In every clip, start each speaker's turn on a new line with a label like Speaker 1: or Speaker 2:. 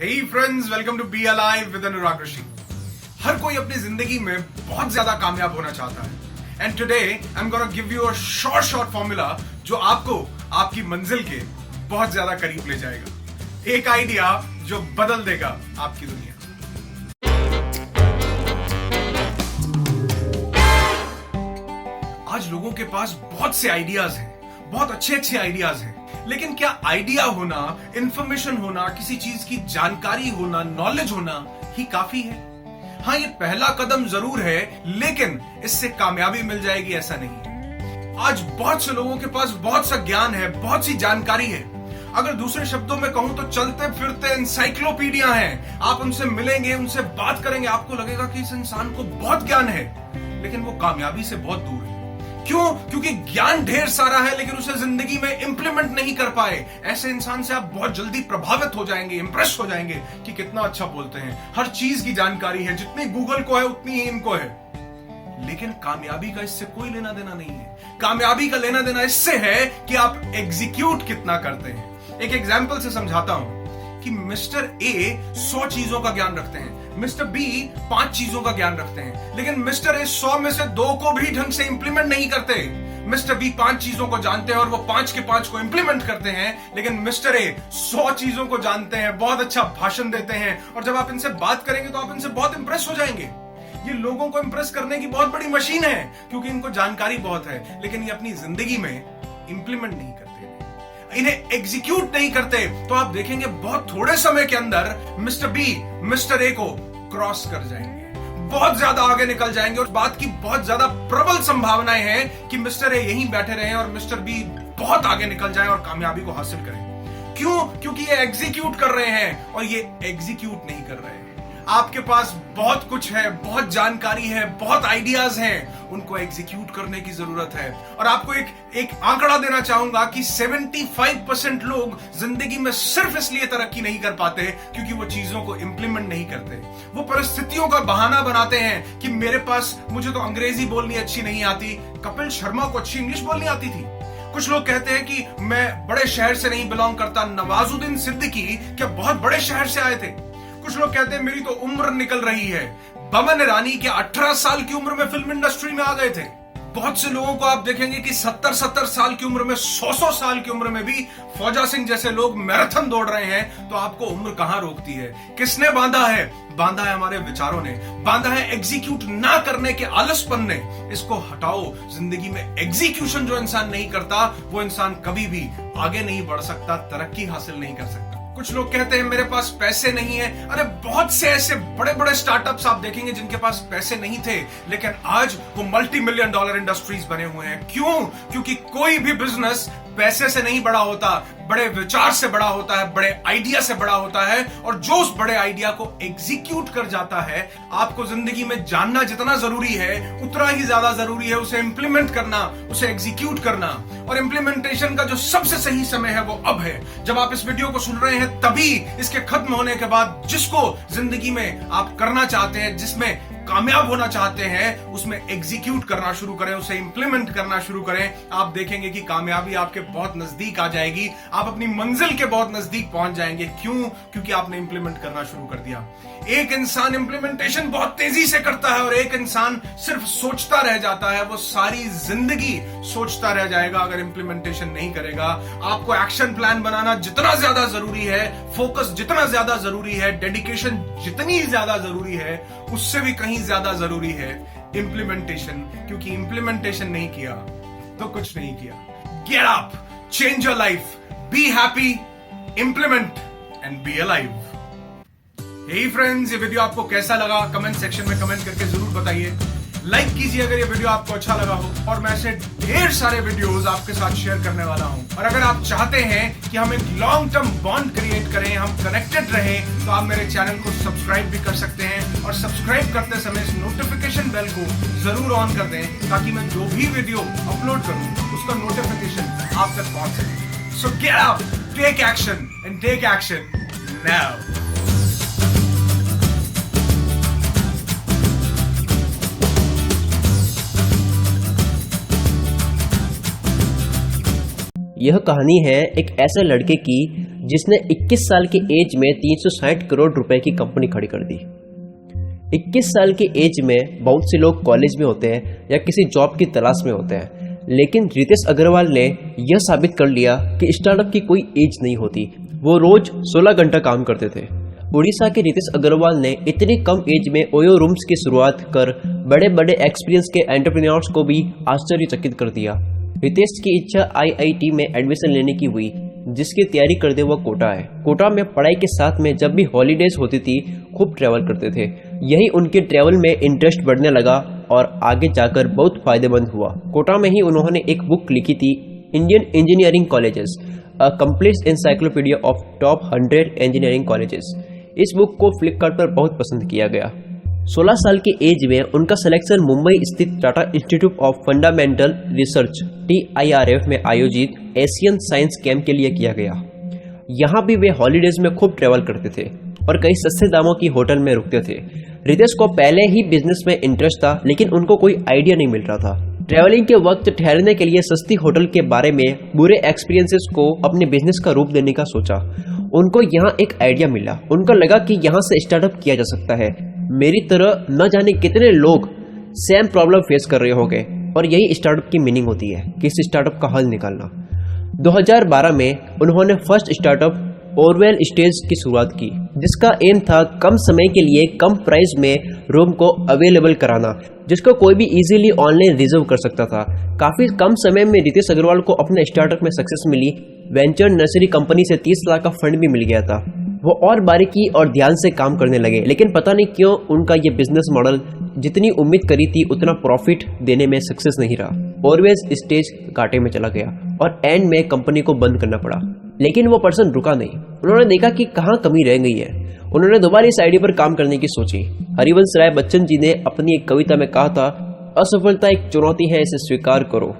Speaker 1: Hey friends, welcome to Be Alive with Anurag Rishi. हर कोई अपनी जिंदगी में बहुत ज्यादा कामयाब होना चाहता है and today I am gonna give you a short formula जो आपको आपकी मंजिल के बहुत ज्यादा करीब ले जाएगा। एक आइडिया जो बदल देगा आपकी दुनिया। आज लोगों के पास बहुत से आइडियाज हैं, बहुत अच्छे आइडियाज हैं, लेकिन क्या आइडिया होना, इंफॉर्मेशन होना, किसी चीज की जानकारी होना, नॉलेज होना ही काफी है? हाँ, ये पहला कदम जरूर है, लेकिन इससे कामयाबी मिल जाएगी ऐसा नहीं है। आज बहुत से लोगों के पास बहुत सा ज्ञान है, बहुत सी जानकारी है। अगर दूसरे शब्दों में कहूं तो चलते फिरते एनसाइक्लोपीडिया हैं। आप उनसे मिलेंगे, उनसे बात करेंगे, आपको लगेगा कि इस इंसान को बहुत ज्ञान है, लेकिन वो कामयाबी से बहुत दूर है। क्यों? क्योंकि ज्ञान ढेर सारा है, लेकिन उसे जिंदगी में इंप्लीमेंट नहीं कर पाए। ऐसे इंसान से आप बहुत जल्दी प्रभावित हो जाएंगे, इंप्रेस हो जाएंगे कि कितना अच्छा बोलते हैं, हर चीज की जानकारी है, जितनी गूगल को है उतनी ही इनको है। लेकिन कामयाबी का इससे कोई लेना देना नहीं है। कामयाबी का लेना देना इससे है कि आप एग्जीक्यूट कितना करते हैं। एक एग्जाम्पल से समझाता हूं कि मिस्टर ए 100 चीजों का ज्ञान रखते हैं, मिस्टर बी 5 चीजों का ज्ञान रखते हैं, लेकिन मिस्टर ए 100 में से 2 को भी ढंग से इंप्लीमेंट नहीं करते। मिस्टर बी 5 चीजों को जानते हैं और वो 5 के 5 को इंप्लीमेंट करते हैं, लेकिन मिस्टर ए 100 चीजों को जानते हैं, बहुत अच्छा भाषण देते हैं, और जब आप इनसे बात करेंगे तो आप इनसे बहुत इंप्रेस हो जाएंगे। ये लोगों को इंप्रेस करने की बहुत बड़ी मशीन है, क्योंकि इनको जानकारी बहुत है, लेकिन ये अपनी जिंदगी में इंप्लीमेंट नहीं करते, इन्हें एग्जीक्यूट नहीं करते। तो आप देखेंगे बहुत थोड़े समय के अंदर मिस्टर बी मिस्टर ए को क्रॉस कर जाएंगे, बहुत ज्यादा आगे निकल जाएंगे, और बात की बहुत ज्यादा प्रबल संभावनाएं हैं कि मिस्टर ए यहीं बैठे रहें और मिस्टर बी बहुत आगे निकल जाएं और कामयाबी को हासिल करें। क्यों? क्योंकि ये एग्जीक्यूट कर रहे हैं और ये एग्जीक्यूट नहीं कर रहे हैं। आपके पास बहुत कुछ है, बहुत जानकारी है, बहुत आइडियाज हैं, उनको एग्जीक्यूट करने की जरूरत है। और आपको एक आंकड़ा देना चाहूंगा कि 75% लोग जिंदगी में सिर्फ इसलिए तरक्की नहीं कर पाते क्योंकि वो चीजों को इंप्लीमेंट नहीं करते। वो परिस्थितियों का बहाना बनाते हैं कि मुझे तो अंग्रेजी बोलनी अच्छी नहीं आती। कपिल शर्मा को अच्छी इंग्लिश बोलनी आती थी। कुछ लोग कहते हैं कि मैं बड़े शहर से नहीं बिलोंग करता। नवाजुद्दीन सिद्दीकी क्या बहुत बड़े शहर से आए थे? कुछ लोग कहते हैं मेरी तो उम्र निकल रही है। बमन ईरानी के 18 साल की उम्र में फिल्म इंडस्ट्री में आ गए थे। बहुत से लोगों को आप देखेंगे कि 70 साल की उम्र में, 100 साल की उम्र में भी फौजा सिंह जैसे लोग मैराथन दौड़ रहे हैं। तो आपको उम्र कहां रोकती है? किसने बांधा है? बांधा है हमारे विचारों ने, बांधा है एग्जीक्यूट ना करने के आलसपन ने। इसको हटाओ। जिंदगी में एग्जीक्यूशन जो इंसान नहीं करता, वो इंसान कभी भी आगे नहीं बढ़ सकता, तरक्की हासिल नहीं कर सकता। कुछ लोग कहते हैं मेरे पास पैसे नहीं है। अरे बहुत से ऐसे बड़े बड़े स्टार्टअप्स आप देखेंगे जिनके पास पैसे नहीं थे, लेकिन आज वो $multi-million इंडस्ट्रीज बने हुए हैं। क्यों? क्योंकि कोई भी बिजनेस पैसे से नहीं बड़ा होता, बड़े विचार से बड़ा होता है, बड़े आइडिया से बड़ा होता है। और जो उस बड़े आइडिया को एग्जीक्यूट कर जाता है, आपको जिंदगी में जानना जितना जरूरी है उतना ही ज्यादा जरूरी है उसे इंप्लीमेंट करना, उसे एग्जीक्यूट करना। और इंप्लीमेंटेशन का जो सबसे सही समय है वो अब है। जब आप इस वीडियो को सुन रहे हैं तभी इसके खत्म होने के बाद जिसको जिंदगी में आप करना चाहते हैं, जिसमें कामयाब होना चाहते हैं, उसमें एग्जीक्यूट करना शुरू करें, उसे इंप्लीमेंट करना शुरू करें। आप देखेंगे कि कामयाबी आपके बहुत नजदीक आ जाएगी, आप अपनी मंजिल के बहुत नजदीक पहुंच जाएंगे। क्यों? क्योंकि आपने इंप्लीमेंट करना शुरू कर दिया। एक इंसान इंप्लीमेंटेशन बहुत तेजी से करता है और एक इंसान सिर्फ सोचता रह जाता है। वो सारी जिंदगी सोचता रह जाएगा अगर इंप्लीमेंटेशन नहीं करेगा। आपको एक्शन प्लान बनाना जितना ज्यादा जरूरी है, फोकस जितना ज्यादा जरूरी है, डेडिकेशन जितनी ज्यादा जरूरी है, उससे भी कहीं ज्यादा जरूरी है इंप्लीमेंटेशन। क्योंकि इंप्लीमेंटेशन नहीं किया तो कुछ नहीं किया। Get up, change your life, be happy, implement and be alive. Hey friends, ये वीडियो आपको कैसा लगा कमेंट सेक्शन में कमेंट करके जरूर बताइए। लाइक कीजिए अगर ये वीडियो आपको अच्छा लगा हो, और मैं ऐसे ढेर सारे वीडियोस आपके साथ शेयर करने वाला हूं। और अगर आप चाहते हैं कि हम एक लॉन्ग टर्म बॉन्ड क्रिएट करें, हम कनेक्टेड रहें, तो आप मेरे चैनल को सब्सक्राइब भी कर सकते हैं। और सब्सक्राइब करते समय इस नोटिफिकेशन बेल को जरूर ऑन कर दें, ताकि मैं जो भी वीडियो अपलोड करूं उसका नोटिफिकेशन आप तक पहुंच सके। So get up, take action and take action now.
Speaker 2: यह कहानी है एक ऐसे लड़के की जिसने 21 साल की एज में 360 करोड़ रुपए की कंपनी खड़ी कर दी। 21 साल की एज में बहुत से लोग कॉलेज में होते हैं या किसी जॉब की तलाश में होते हैं, लेकिन रितेश अग्रवाल ने यह साबित कर लिया कि स्टार्टअप की कोई एज नहीं होती। वो रोज 16 घंटा काम करते थे। उड़ीसा के रितेश अग्रवाल ने इतनी कम एज में ओयो रूम्स की शुरुआत कर बड़े बड़े एक्सपीरियंस के एंटरप्रेन्योर्स को भी आश्चर्यचकित कर दिया। रितेश की इच्छा IIT में एडमिशन लेने की हुई, जिसकी तैयारी करते हुए कोटा है। कोटा में पढ़ाई के साथ में जब भी हॉलीडेज होती थी खूब ट्रैवल करते थे। यही उनके ट्रैवल में इंटरेस्ट बढ़ने लगा और आगे जाकर बहुत फायदेमंद हुआ। कोटा में ही उन्होंने एक बुक लिखी थी, Indian engineering colleges, a complete encyclopedia of top 100 engineering colleges. इस बुक को फ्लिपकार्ट पर बहुत पसंद किया गया। 16 साल की एज में उनका सिलेक्शन मुंबई स्थित Tata institute of fundamental research TIRF में आयोजित एशियन साइंस कैंप के लिए किया गया। यहाँ भी वे हॉलीडेज में खूब ट्रैवल करते थे और कई सस्ते दामों की होटल में रुकते थे। रितेश को पहले ही बिजनेस में इंटरेस्ट था, लेकिन उनको कोई आइडिया नहीं मिल रहा था। ट्रैवलिंग के वक्त ठहरने के लिए सस्ती होटल के बारे में बुरे एक्सपीरियंसेस को अपने बिजनेस का रूप देने का सोचा। उनको यहाँ एक आइडिया मिला। उनको लगा कि यहाँ से स्टार्टअप किया जा सकता है। मेरी तरह न जाने कितने लोग सेम प्रॉब्लम फेस कर रहे होंगे, और यही स्टार्टअप की मीनिंग होती है, किसी स्टार्टअप का हल निकालना। 2012 में उन्होंने फर्स्ट स्टार्टअप ओरवेल स्टेज की शुरुआत की, जिसका एम था कम समय के लिए कम प्राइस में रूम को अवेलेबल कराना, जिसको कोई भी इजीली ऑनलाइन रिजर्व कर सकता था। काफी कम समय में रितेश अग्रवाल को अपने स्टार्टअप में सक्सेस मिली। वेंचर नर्सरी कंपनी से 30 लाख का फंड भी मिल गया था। वो और बारीकी और ध्यान से काम करने लगे, लेकिन पता नहीं क्यों उनका ये बिजनेस मॉडल जितनी उम्मीद करी थी उतना प्रॉफिट देने में सक्सेस नहीं रहा। ऑलवेज स्टेज घाटे में चला गया और एंड में कंपनी को बंद करना पड़ा। लेकिन वो पर्सन रुका नहीं। उन्होंने देखा कि कहाँ कमी रह गई है। उन्होंने दोबारा इस आइडिया पर काम करने की सोची। हरिवंश राय बच्चन जी ने अपनी एक कविता में कहा था, असफलता एक चुनौती है, इसे स्वीकार करो।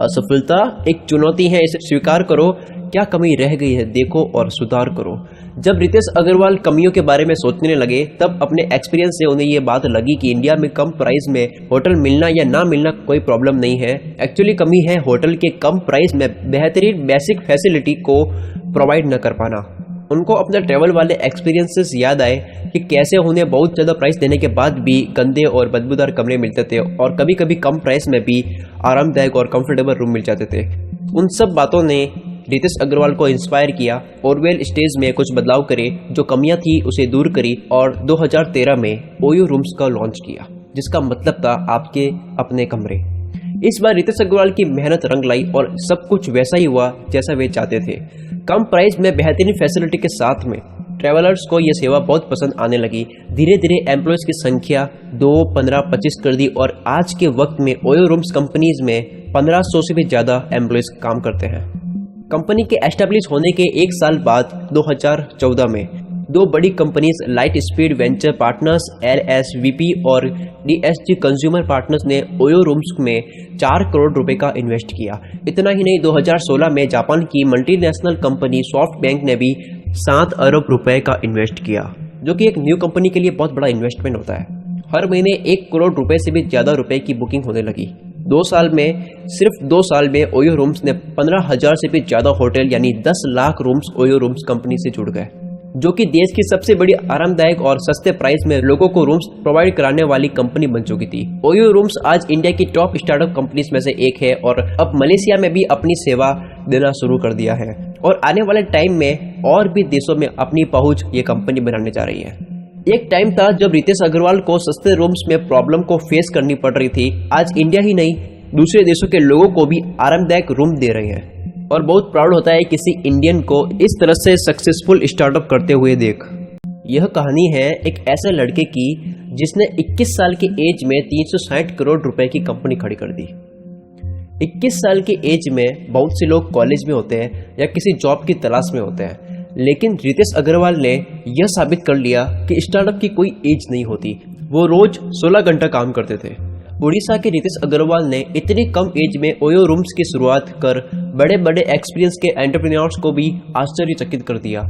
Speaker 2: असफलता एक चुनौती है, इसे स्वीकार करो। क्या कमी रह गई है देखो और सुधार करो। जब रितेश अग्रवाल कमियों के बारे में सोचने लगे, तब अपने एक्सपीरियंस से उन्हें ये बात लगी कि इंडिया में कम प्राइस में होटल मिलना या ना मिलना कोई प्रॉब्लम नहीं है। एक्चुअली कमी है होटल के कम प्राइस में बेहतरीन बेसिक फैसिलिटी को प्रोवाइड न कर पाना। उनको अपने ट्रैवल वाले एक्सपीरियंसेस याद आए कि कैसे उन्हें बहुत ज़्यादा प्राइस देने के बाद भी गंदे और बदबूदार कमरे मिलते थे, और कभी कभी कम प्राइस में भी आरामदायक और कंफर्टेबल रूम मिल जाते थे। उन सब बातों ने रितेश अग्रवाल को इंस्पायर किया। ओरवेल स्टेज में कुछ बदलाव करे, जो कमियां थी उसे दूर करी और 2013 में ओयो रूम्स का लॉन्च किया, जिसका मतलब था आपके अपने कमरे। इस बार रितेश अग्रवाल की मेहनत रंग लाई और सब कुछ वैसा ही हुआ जैसा वे चाहते थे। कम प्राइस में बेहतरीन फैसिलिटी के साथ में ट्रैवलर्स को यह सेवा बहुत पसंद आने लगी। धीरे धीरे एम्प्लॉयज की संख्या 2, 15, 25 कर दी और आज के वक्त में ओयो रूम्स कंपनीज में 1500 से भी ज़्यादा एम्प्लॉयज काम करते हैं। कंपनी के एस्टेब्लिश होने के एक साल बाद 2014 में दो बड़ी companies light speed venture partners LSVP और DSG कंज्यूमर पार्टनर्स ने ओयो रूम्स में 4 करोड़ रुपए का इन्वेस्ट किया। इतना ही नहीं, 2016 में जापान की मल्टीनेशनल कंपनी सॉफ्ट बैंक ने भी 7 अरब रुपए का इन्वेस्ट किया, जो कि एक न्यू कंपनी के लिए बहुत बड़ा इन्वेस्टमेंट होता है। हर महीने 1 करोड़ रुपए से भी ज़्यादा रुपए की बुकिंग होने लगी। 2 साल में, सिर्फ 2 साल में ओयो रूम्स ने 15,000 से भी ज़्यादा होटल यानी 10 lakh rooms OYO rooms company से जुड़ गए, जो कि देश की सबसे बड़ी आरामदायक और सस्ते प्राइस में लोगों को रूम्स प्रोवाइड कराने वाली कंपनी बन चुकी थी। ओयो रूम्स आज इंडिया की टॉप स्टार्टअप कंपनीज में से एक है और अब मलेशिया में भी अपनी सेवा देना शुरू कर दिया है, और आने वाले टाइम में और भी देशों में अपनी पहुंच ये कंपनी बनाने जा रही है। एक टाइम था जब रितेश अग्रवाल को सस्ते रूम्स में प्रॉब्लम को फेस करनी पड़ रही थी। आज इंडिया ही नहीं, दूसरे देशों के लोगों को भी आरामदायक रूम दे रहे हैं, और बहुत प्राउड होता है किसी इंडियन को इस तरह से सक्सेसफुल स्टार्टअप करते हुए देख। यह कहानी है एक ऐसे लड़के की जिसने 21 साल की एज में 360 करोड़ रुपए की कंपनी खड़ी कर दी। 21 साल की एज में बहुत से लोग कॉलेज में होते हैं या किसी जॉब की तलाश में होते हैं, लेकिन रितेश अग्रवाल ने यह साबित कर लिया कि स्टार्टअप की कोई एज नहीं होती। वो रोज 16 घंटा काम करते थे। उड़ीसा के रितेश अग्रवाल ने इतनी कम एज में ओयो रूम्स की शुरुआत कर बड़े बड़े एक्सपीरियंस के एंटरप्रेन्योर्स को भी आश्चर्यचकित कर दिया।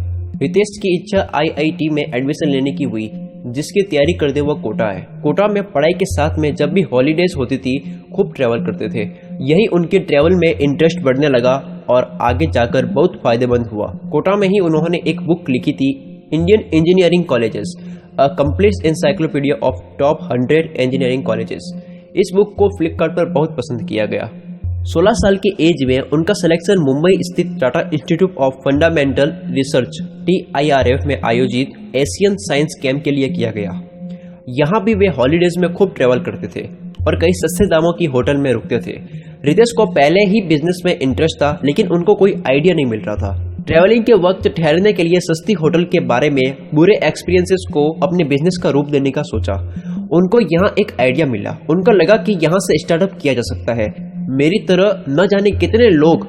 Speaker 2: रितेश की इच्छा IIT में एडमिशन लेने की हुई, जिसकी तैयारी करते हुए कोटा है। कोटा में पढ़ाई के साथ में जब भी हॉलीडेज होती थी खूब ट्रैवल करते थे। यही उनके ट्रैवल में इंटरेस्ट बढ़ने लगा और आगे जाकर बहुत फायदेमंद हुआ। कोटा में ही उन्होंने एक बुक लिखी थी, Indian engineering colleges, a complete encyclopedia of top 100 engineering colleges. इस बुक को फ्लिपकार्ट पर बहुत पसंद किया गया। 16 साल की एज में उनका सिलेक्शन मुंबई स्थित Tata institute of fundamental research TIRF में आयोजित एशियन साइंस कैंप के लिए किया गया। यहाँ भी वे हॉलीडेज में खूब ट्रैवल करते थे और कई सस्ते दामों की होटल में रुकते थे। रितेश को पहले ही बिजनेस में इंटरेस्ट था, लेकिन उनको कोई आइडिया नहीं मिल रहा था। ट्रैवलिंग के वक्त ठहरने के लिए सस्ती होटल के बारे में बुरे एक्सपीरियंसेस को अपने बिजनेस का रूप देने का सोचा। उनको यहाँ एक आइडिया मिला। उनको लगा कि यहाँ से स्टार्टअप किया जा सकता है। मेरी तरह न जाने कितने लोग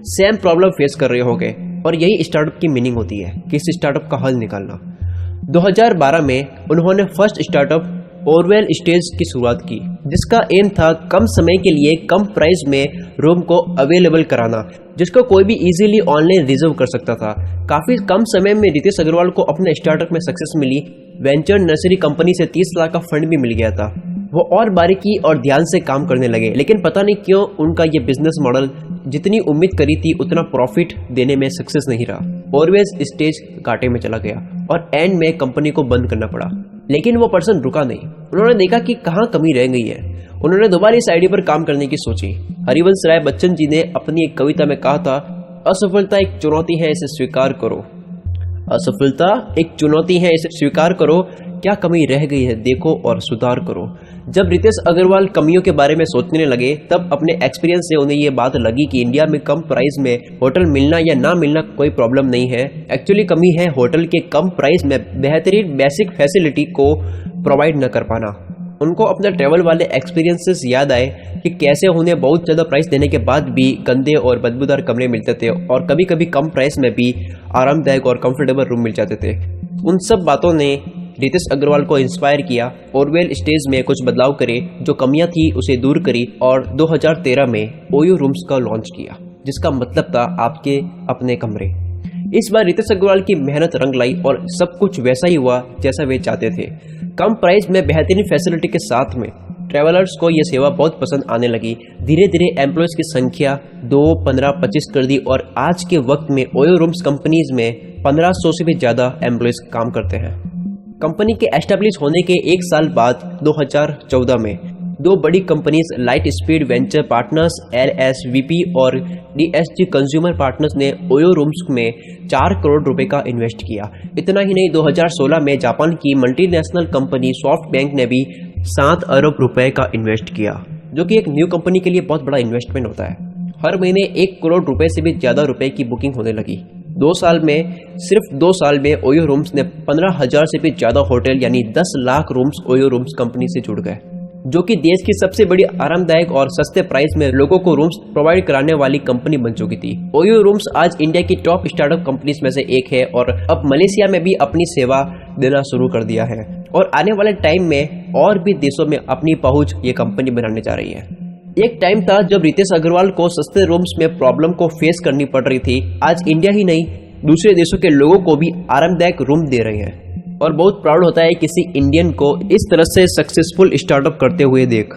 Speaker 2: सेम प्रॉब्लम फेस कर रहे होंगे और यही स्टार्टअप की मीनिंग होती है, किसी स्टार्टअप का हल निकालना। 2012 में उन्होंने फर्स्ट स्टार्टअप ओरवेल स्टेज की शुरुआत की, जिसका एम था कम समय के लिए कम प्राइस में रूम को अवेलेबल कराना, जिसको कोई भी इजीली ऑनलाइन रिजर्व कर सकता था। काफी कम समय में रितेश अग्रवाल को अपने स्टार्टअप में सक्सेस मिली। वेंचर नर्सरी कंपनी से 30 लाख का फंड भी मिल गया था। वो और बारीकी और ध्यान से काम करने लगे, लेकिन पता नहीं क्यों उनका ये बिजनेस मॉडल जितनी उम्मीद करी थी उतना प्रॉफिट देने में सक्सेस नहीं रहा। ओरवेल स्टेज घाटे में चला गया और एंड में कंपनी को बंद करना पड़ा। लेकिन वो पर्सन रुका नहीं। उन्होंने देखा कि कहाँ कमी रह गई है। उन्होंने दोबारा इस आइडिया पर काम करने की सोची। हरिवंश राय बच्चन जी ने अपनी एक कविता में कहा था, असफलता एक चुनौती है, इसे स्वीकार करो। असफलता एक चुनौती है, इसे स्वीकार करो। क्या कमी रह गई है देखो और सुधार करो। जब रितेश अग्रवाल कमियों के बारे में सोचने लगे, तब अपने एक्सपीरियंस से उन्हें ये बात लगी कि इंडिया में कम प्राइस में होटल मिलना या ना मिलना कोई प्रॉब्लम नहीं है। एक्चुअली कमी है होटल के कम प्राइस में बेहतरीन बेसिक फैसिलिटी को प्रोवाइड न कर पाना। उनको अपने ट्रैवल वाले एक्सपीरियंसेस याद आए कि कैसे उन्हें बहुत ज़्यादा प्राइस देने के बाद भी गंदे और बदबूदार कमरे मिलते थे और कभी कभी कम प्राइस में भी आरामदायक और कंफर्टेबल रूम मिल जाते थे। उन सब बातों ने रितेश अग्रवाल को इंस्पायर किया। ओरवेल स्टेज में कुछ बदलाव करे, जो कमियां थी उसे दूर करी और 2013 में ओयो रूम्स का लॉन्च किया, जिसका मतलब था आपके अपने कमरे। इस बार रितेश अग्रवाल की मेहनत रंग लाई और सब कुछ वैसा ही हुआ जैसा वे चाहते थे। कम प्राइस में बेहतरीन फैसिलिटी के साथ में ट्रैवलर्स को यह सेवा बहुत पसंद आने लगी। धीरे धीरे एम्प्लॉयज की संख्या 2, 15, 25 कर दी और आज के वक्त में ओयो रूम्स कंपनीज में 1500 से भी ज़्यादा एम्प्लॉयज काम करते हैं। कंपनी के एस्टेब्लिश होने के एक साल बाद 2014 में दो बड़ी companies light speed venture partners LSVP और DSG कंज्यूमर पार्टनर्स ने ओयो रूम्स में 4 करोड़ रुपए का इन्वेस्ट किया। इतना ही नहीं, 2016 में जापान की मल्टीनेशनल कंपनी सॉफ्ट बैंक ने भी 7 अरब रुपए का इन्वेस्ट किया, जो कि एक न्यू कंपनी के लिए बहुत बड़ा इन्वेस्टमेंट होता है। हर महीने 1 करोड़ रुपए से भी ज़्यादा रुपए की बुकिंग होने लगी। 2 साल में, सिर्फ 2 साल में ओयो रूम्स ने 15,000 से भी ज़्यादा होटल यानी 10 lakh rooms OYO rooms company से जुड़ गए, जो कि देश की सबसे बड़ी आरामदायक और सस्ते प्राइस में लोगों को रूम्स प्रोवाइड कराने वाली कंपनी बन चुकी थी। ओयो रूम्स आज इंडिया की टॉप स्टार्टअप कंपनीज में से एक है और अब मलेशिया में भी अपनी सेवा देना शुरू कर दिया है और आने वाले टाइम में और भी देशों में अपनी पहुंच ये कंपनी बनाने जा रही है। एक टाइम था जब रितेश अग्रवाल को सस्ते रूम्स में प्रॉब्लम को फेस करनी पड़ रही थी। आज इंडिया ही नहीं, दूसरे देशों के लोगों को भी आरामदायक रूम दे रहे हैं और बहुत प्राउड होता है किसी इंडियन को इस तरह से सक्सेसफुल स्टार्टअप करते हुए देख।